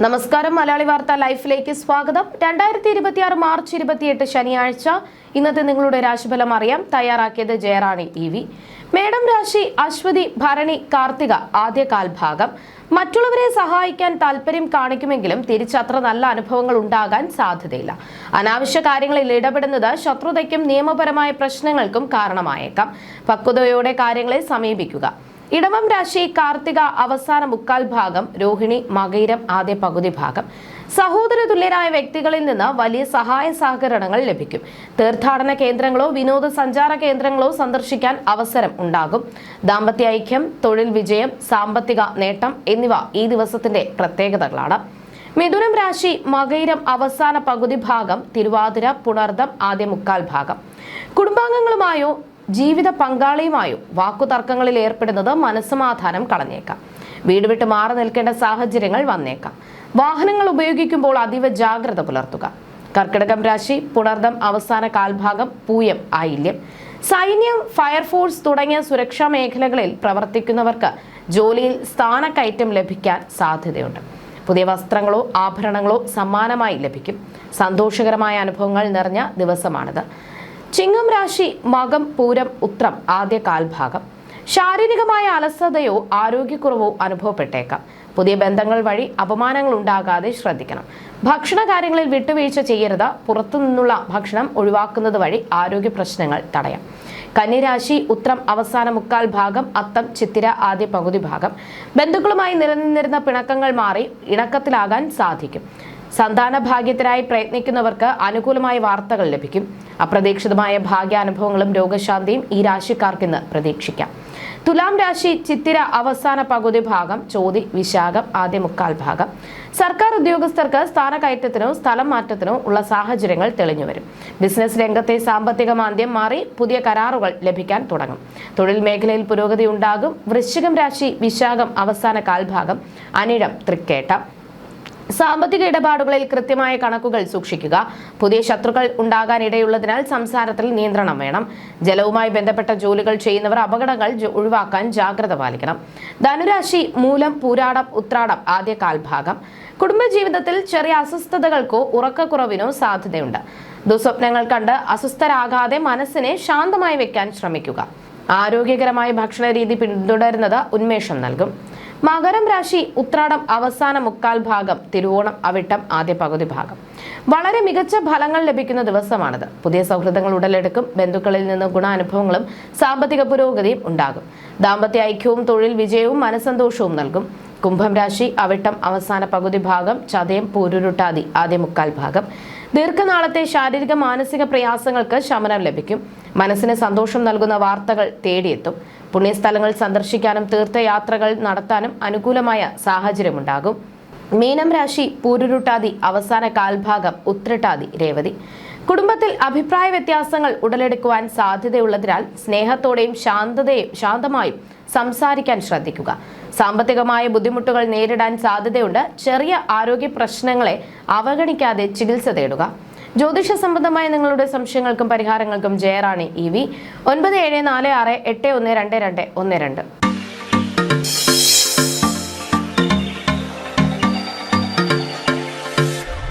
നമസ്കാരം. മലയാളി വാർത്ത ലൈഫിലേക്ക് സ്വാഗതം. 2026 മാർച്ച് 28 ശനിയാഴ്ച ഇന്നത്തെ നിങ്ങളുടെ രാശിഫലം അറിയാം. തയ്യാറാക്കിയത് ജയറാണി EV. മേടം രാശി അശ്വതി ഭരണി കാർത്തിക ആദ്യ കാൽഭാഗം. മറ്റുള്ളവരെ സഹായിക്കാൻ താല്പര്യം കാണിക്കുമെങ്കിലും തിരിച്ചത്ര നല്ല അനുഭവങ്ങൾ ഉണ്ടാകാൻ സാധ്യതയില്ല. അനാവശ്യ കാര്യങ്ങളിൽ ഇടപെടുന്നത് ശത്രുതയ്ക്കും നിയമപരമായ പ്രശ്നങ്ങൾക്കും കാരണമായേക്കാം. പക്വതയോടെ കാര്യങ്ങളെ സമീപിക്കുക. ഇടവം രാശി കാർത്തിക അവസാന മുക്കാൽ ഭാഗം, രോഹിണി മകയിരം ആദ്യ പകുതി ഭാഗം. സഹോദര തുല്യരായ വ്യക്തികളിൽ നിന്ന് വലിയ സഹായ സഹകരണങ്ങൾ ലഭിക്കും. തീർത്ഥാടന കേന്ദ്രങ്ങളോ വിനോദസഞ്ചാര കേന്ദ്രങ്ങളോ സന്ദർശിക്കാൻ അവസരം ഉണ്ടാകും. ദാമ്പത്യ ഐക്യം, തൊഴിൽ വിജയം, സാമ്പത്തിക നേട്ടം എന്നിവ ഈ ദിവസത്തിന്റെ പ്രത്യേകതകളാണ്. മിഥുനം രാശി മകയിരം അവസാന പകുതി ഭാഗം, തിരുവാതിര പുണർദം ആദ്യ മുക്കാൽ ഭാഗം. കുടുംബാംഗങ്ങളുമായോ ജീവിത പങ്കാളിയുമായോ വാക്കുതർക്കങ്ങളിൽ ഏർപ്പെടുന്നത് മനസ്സമാധാനം കളഞ്ഞേക്കാം. വീട് വിട്ട് മാറി നിൽക്കേണ്ട സാഹചര്യങ്ങൾ വന്നേക്കാം. വാഹനങ്ങൾ ഉപയോഗിക്കുമ്പോൾ അതീവ ജാഗ്രത പുലർത്തുക. കർക്കിടകം രാശി പുണർദം അവസാന കാൽഭാഗം, പൂയം ആയില്യം. സൈന്യം, ഫയർഫോഴ്സ് തുടങ്ങിയ സുരക്ഷാ മേഖലകളിൽ പ്രവർത്തിക്കുന്നവർക്ക് ജോലിയിൽ സ്ഥാനക്കയറ്റം ലഭിക്കാൻ സാധ്യതയുണ്ട്. പുതിയ വസ്ത്രങ്ങളോ ആഭരണങ്ങളോ സമ്മാനമായി ലഭിക്കും. സന്തോഷകരമായ അനുഭവങ്ങൾ നിറഞ്ഞ ദിവസമാണിത്. ചിങ്ങം രാശി മകം പൂരം ഉത്രം ആദ്യ കാൽഭാഗം. ശാരീരികമായ അലസതയോ ആരോഗ്യക്കുറവോ അനുഭവപ്പെട്ടേക്കാം. പുതിയ ബന്ധങ്ങൾ വഴി അപമാനങ്ങൾ ഉണ്ടാകാതെ ശ്രദ്ധിക്കണം. ഭക്ഷണ കാര്യങ്ങളിൽ വിട്ടുവീഴ്ച ചെയ്യരുത്. പുറത്തുനിന്നുള്ള ഭക്ഷണം ഒഴിവാക്കുന്നത് വഴി ആരോഗ്യ പ്രശ്നങ്ങൾ തടയാം. കന്നിരാശി ഉത്രം അവസാന മുക്കാൽ ഭാഗം, അത്തം ചിത്തിര ആദ്യ പകുതി ഭാഗം. ബന്ധുക്കളുമായി നിലനിന്നിരുന്ന പിണക്കങ്ങൾ മാറി ഇണക്കത്തിലാകാൻ സാധിക്കും. സന്താന ഭാഗ്യത്തിനായി പ്രയത്നിക്കുന്നവർക്ക് അനുകൂലമായ വാർത്തകൾ ലഭിക്കും. അപ്രതീക്ഷിതമായ ഭാഗ്യാനുഭവങ്ങളും രോഗശാന്തിയും ഈ രാശിക്കാർക്ക് ഇന്ന് പ്രതീക്ഷിക്കാം. തുലാം രാശി ചിത്തിര അവസാന പകുതി ഭാഗം, ചോതി വിശാഖം ആദ്യ മുക്കാൽ ഭാഗം. സർക്കാർ ഉദ്യോഗസ്ഥർക്ക് സ്ഥാനക്കയറ്റത്തിനോ സ്ഥലം മാറ്റത്തിനോ ഉള്ള സാഹചര്യങ്ങൾ തെളിഞ്ഞുവരും. ബിസിനസ് രംഗത്തെ സാമ്പത്തിക മാന്ദ്യം മാറി പുതിയ കരാറുകൾ ലഭിക്കാൻ തുടങ്ങും. തൊഴിൽ മേഖലയിൽ പുരോഗതി ഉണ്ടാകും. വൃശ്ചികം രാശി വിശാഖം അവസാന കാൽഭാഗം, അനിഴം തൃക്കേട്ട. സാമ്പത്തിക ഇടപാടുകളിൽ കൃത്യമായ കണക്കുകൾ സൂക്ഷിക്കുക. പുതിയ ശത്രുക്കൾ ഉണ്ടാകാനിടയുള്ളതിനാൽ സംസാരത്തിൽ നിയന്ത്രണം വേണം. ജലവുമായി ബന്ധപ്പെട്ട ജോലികൾ ചെയ്യുന്നവർ അപകടങ്ങൾ ഒഴിവാക്കാൻ ജാഗ്രത പാലിക്കണം. ധനുരാശി മൂലം പൂരാടം ഉത്രാടം ആദ്യ കാൽഭാഗം. കുടുംബജീവിതത്തിൽ ചെറിയ അസ്വസ്ഥതകൾക്കോ ഉറക്കക്കുറവിനോ സാധ്യതയുണ്ട്. ദുസ്വപ്നങ്ങൾ കണ്ട് അസ്വസ്ഥരാകാതെ മനസ്സിനെ ശാന്തമായി വെക്കാൻ ശ്രമിക്കുക. ആരോഗ്യകരമായ ഭക്ഷണ രീതി പിന്തുടരുന്നത് ഉന്മേഷം നൽകും. മകരം രാശി ഉത്രാടം അവസാന മുക്കാൽ ഭാഗം, തിരുവോണം അവിട്ടം ആദ്യ പകുതി ഭാഗം. വളരെ മികച്ച ഫലങ്ങൾ ലഭിക്കുന്ന ദിവസമാണിത്. പുതിയ സൗഹൃദങ്ങൾ ഉടലെടുക്കും. ബന്ധുക്കളിൽ നിന്ന് ഗുണാനുഭവങ്ങളും സാമ്പത്തിക പുരോഗതിയും ഉണ്ടാകും. ദാമ്പത്യ ഐക്യവും തൊഴിൽ വിജയവും മനസ്സന്തോഷവും നൽകും. കുംഭം രാശി അവിട്ടം അവസാന പകുതി ഭാഗം, ചതയം പൂരുരുട്ടാതി ആദ്യ മുക്കാൽ ഭാഗം. ദീർഘനാളത്തെ ശാരീരിക മാനസിക പ്രയാസങ്ങൾക്ക് ശമനം ലഭിക്കും. മനസ്സിന് സന്തോഷം നൽകുന്ന വാർത്തകൾ തേടിയെത്തും. പുണ്യസ്ഥലങ്ങൾ സന്ദർശിക്കാനും തീർത്ഥയാത്രകൾ നടത്താനും അനുകൂലമായ സാഹചര്യമുണ്ടാകും. മീനം രാശി പൂരുരുട്ടാതി അവസാന കാൽഭാഗം, ഉത്രട്ടാതി രേവതി. കുടുംബത്തിൽ അഭിപ്രായ വ്യത്യാസങ്ങൾ ഉടലെടുക്കുവാൻ സാധ്യതയുള്ളതിനാൽ സ്നേഹത്തോടെയും ശാന്തമായും സംസാരിക്കാൻ ശ്രദ്ധിക്കുക. സാമ്പത്തികമായ ബുദ്ധിമുട്ടുകൾ നേരിടാൻ സാധ്യതയുണ്ട്. ചെറിയ ആരോഗ്യ പ്രശ്നങ്ങളെ അവഗണിക്കാതെ ചികിത്സ തേടുക. ജ്യോതിഷ സംബന്ധമായ നിങ്ങളുടെ സംശയങ്ങൾക്കും പരിഹാരങ്ങൾക്കും ജയറാണി EV 9746812212.